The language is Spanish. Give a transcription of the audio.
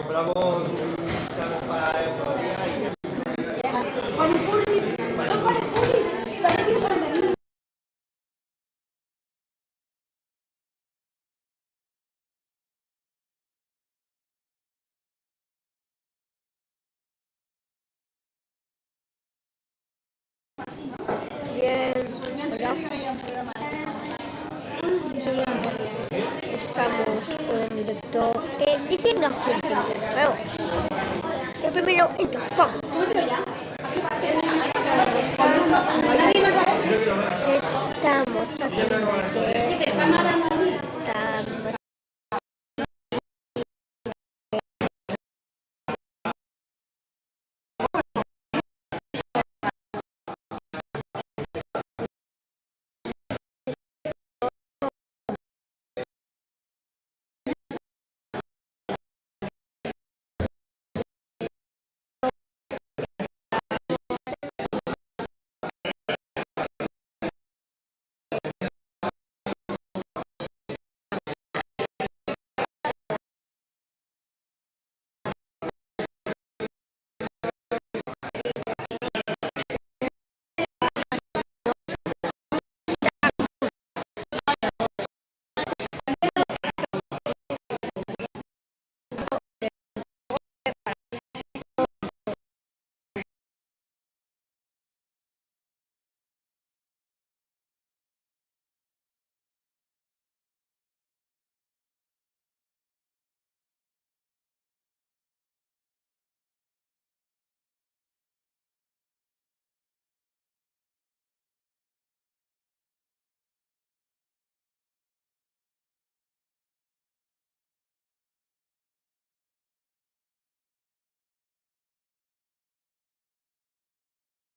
compramos un chamo para el día y bien, hola. Soy Antonia. Estamos en directo diciendo quién siempre luego. Yo primero entro. Estamos aquí